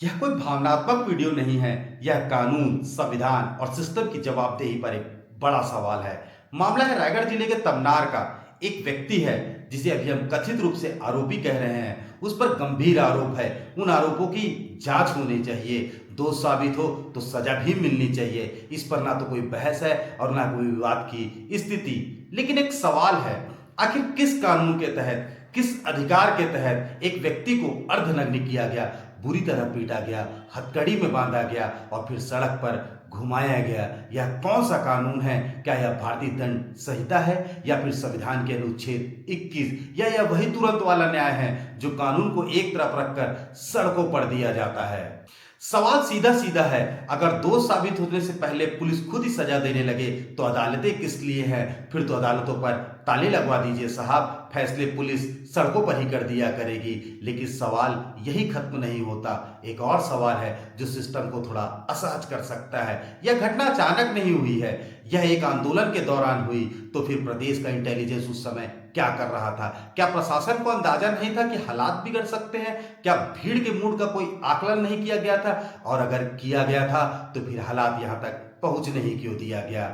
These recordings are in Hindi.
यह कोई भावनात्मक वीडियो नहीं है। यह कानून, संविधान और सिस्टम की जवाबदेही पर एक बड़ा सवाल है। मामला है रायगढ़ जिले के तमनार का। एक व्यक्ति है जिसे अभी हम कथित रूप से आरोपी कह रहे हैं। उस पर गंभीर आरोप है। उन आरोपों की जांच होनी चाहिए। दोष साबित हो तो सजा भी मिलनी चाहिए। इस पर ना तो कोई बहस है और ना कोई विवाद की स्थिति। लेकिन एक सवाल है, आखिर किस कानून के तहत, किस अधिकार के तहत एक व्यक्ति को अर्धनग्न किया गया, बुरी तरह पीटा गया, हथकड़ी में बांधा गया और फिर सड़क पर घुमाया गया? यह कौन सा कानून है? क्या यह भारतीय दंड संहिता है या फिर संविधान के अनुच्छेद 21, या यह वही तुरंत वाला न्याय है जो कानून को एक तरफ रखकर सड़कों पर दिया जाता है? सवाल सीधा सीधा है। अगर दोष साबित होने से पहले पुलिस खुद ही सजा देने लगे तो अदालतें किस लिए हैं? फिर तो अदालतों पर ताले लगवा दीजिए साहब, फैसले पुलिस सड़कों पर ही कर दिया करेगी। लेकिन सवाल यही खत्म नहीं होता। एक और सवाल है जो सिस्टम को थोड़ा असहज कर सकता है। यह घटना अचानक नहीं हुई है, यह एक आंदोलन के दौरान हुई। तो फिर प्रदेश का इंटेलिजेंस उस समय क्या कर रहा था? क्या प्रशासन को अंदाजा नहीं था कि हालात बिगड़ सकते हैं? क्या भीड़ के मूड का कोई आकलन नहीं किया गया था? और अगर किया गया था तो फिर हालात यहां तक पहुंचने ही क्यों दिया गया?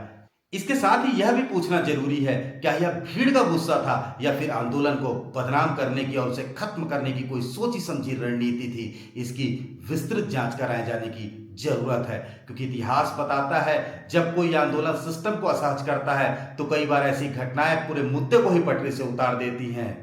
इसके साथ ही यह भी पूछना जरूरी है, क्या यह भीड़ का गुस्सा था या फिर आंदोलन को बदनाम करने की और उसे खत्म करने की कोई सोची समझी रणनीति थी? इसकी विस्तृत जांच कराए जाने की जरूरत है, क्योंकि इतिहास बताता है जब कोई आंदोलन सिस्टम को असहज करता है तो कई बार ऐसी घटनाएं पूरे मुद्दे को ही पटरी से उतार देती हैं।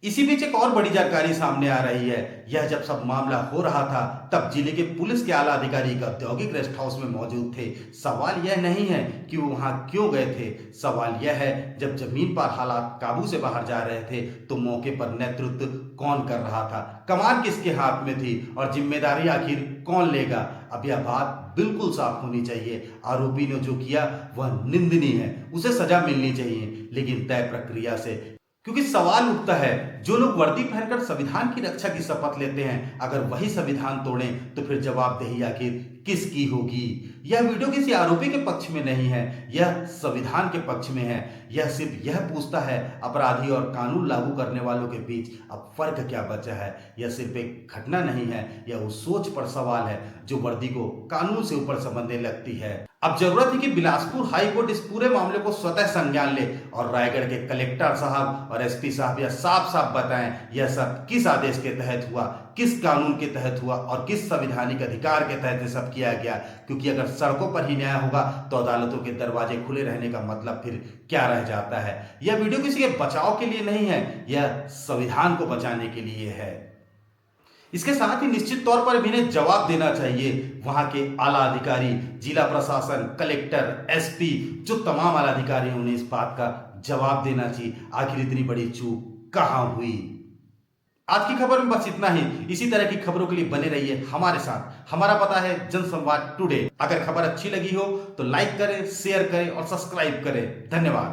इसी बीच एक और बड़ी जानकारी सामने आ रही है। यह जब सब मामला हो रहा था तब जिले के पुलिस के आला अधिकारी एक औद्योगिक रेस्ट हाउस में मौजूद थे। सवाल यह नहीं है कि वो वहां क्यों गए थे, सवाल यह है जब जमीन पर हालात काबू से बाहर जा रहे थे तो मौके पर नेतृत्व कौन कर रहा था, कमान किसके हाथ में थी और जिम्मेदारी आखिर कौन लेगा? अब यह बात बिल्कुल साफ होनी चाहिए। आरोपी ने जो किया वह निंदनीय है, उसे सजा मिलनी चाहिए, लेकिन तय प्रक्रिया से। क्योंकि सवाल उठता है, जो लोग वर्दी पहनकर संविधान की रक्षा की शपथ लेते हैं, अगर वही संविधान तोड़ें तो फिर जवाबदेही आखिर किसकी होगी? यह वीडियो किसी आरोपी के पक्ष में नहीं है, यह संविधान के पक्ष में है। यह सिर्फ यह पूछता है, अपराधी और कानून लागू करने वालों के बीच अब फर्क क्या बचा है? यह सिर्फ एक घटना नहीं है, यह उस सोच पर सवाल है जो वर्दी को कानून से ऊपर समझने लगती है। अब जरूरत है कि बिलासपुर हाई कोर्ट इस पूरे मामले को स्वतः संज्ञान ले और रायगढ़ के कलेक्टर साहब और एसपी साहब यह साफ साफ बताएं यह सब किस आदेश के तहत हुआ, किस कानून के तहत हुआ और किस संवैधानिक अधिकार के तहत ये सब किया गया। क्योंकि अगर सड़कों पर ही न्याय होगा तो अदालतों के दरवाजे खुले रहने का मतलब फिर क्या रह जाता है? यह वीडियो किसी के बचाव के लिए नहीं है, यह संविधान को बचाने के लिए है। इसके साथ ही निश्चित तौर पर भी इन्हें जवाब देना चाहिए। वहां के आला अधिकारी, जिला प्रशासन, कलेक्टर, एसपी, जो तमाम आला अधिकारी हैं, उन्हें इस बात का जवाब देना चाहिए आखिर इतनी बड़ी चूक कहां हुई। आज की खबर में बस इतना ही। इसी तरह की खबरों के लिए बने रहिए हमारे साथ। हमारा पता है जनसंवाद टुडे। अगर खबर अच्छी लगी हो तो लाइक करें, शेयर करें और सब्सक्राइब करें। धन्यवाद।